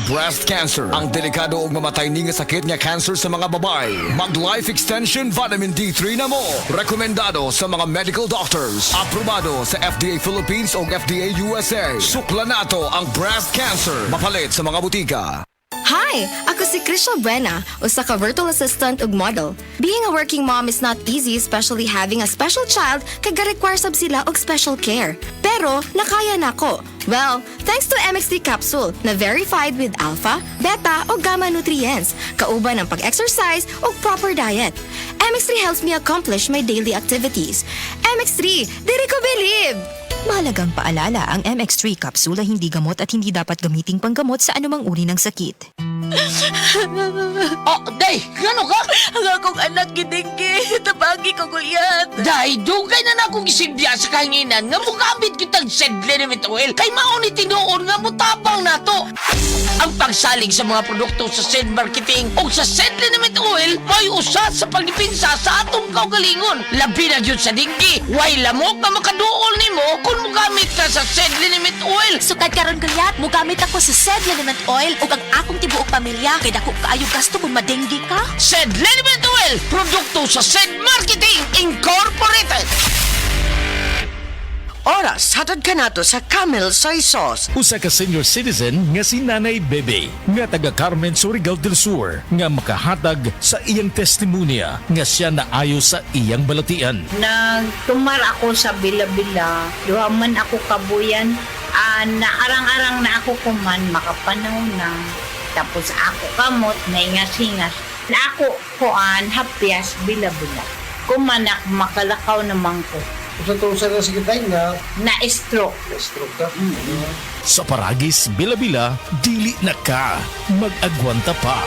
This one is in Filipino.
breast cancer. Ang delikado ug mamatay ni nga sakit nga cancer sa mga babae. Mag Life Extension Vitamin D3 na mo. Rekomendado sa mga medical doctors. Aprobado sa FDA Philippines o FDA USA. Sukla nato ang breast cancer. Mapalit sa mga butika. Hi! Ako si Crystal Buena, usa ka virtual assistant ug model. Being a working mom is not easy, especially having a special child kay ga-require sab sila og special care. Pero nakaya nako. Well, thanks to MX3 capsule na verified with alpha, beta o gamma nutrients, kauban ng pag-exercise o proper diet. MX3 helps me accomplish my daily activities. MX3, diri ko believe! Mahalagang paalala, ang MX3 kapsula hindi gamot at hindi dapat gamiting panggamot sa anumang uri ng sakit. Oh, day, gano ka? Ang akong anak gidinggi, tabagi ko guyat. Day, dugay na na akong isilbiya sa kahinginan nga mugabit kitang Sedlenimit oil kay mauni tinuon nga mutabang nato. Ang pagsalig sa mga produkto sa Sed Marketing o sa Sedlenimit oil may usa sa pagdipinsa sa atong kaugalingon. Labi na yun sa dinggi, way lamok na makaduol nimo kung mugamit ka sa Sedlenimit oil. Sukad karon guyat, mugamit ako sa Sedlenimit oil ug ang akong tibuok pamilya kay dako kaayo gasto kung madenggi ka. Sedlenimit oil, produkto sa Sed Marketing Incorporated. Oras, hatod ka nato sa Camel Soy Sauce. Usa ka senior citizen nga si Nanay Bebe nga taga Carmen Surigao del Sur nga makahatag sa iyang testimonya nga siya naayo sa iyang balatian. Nagtumar ako sa bila-bila, duha man ako kabuyan, naarang-arang na ako kuman, makapanaw na. Tapos ako kamot, naingas-hingas. Na ako kuan, hapyas, bila-bila. Kumanak, makalakaw naman ko. Sa na sikitay nga Na-stroke. stroke ka. Sa Paragis, Bila-Bila, dili na ka. Mag-agwanta pa.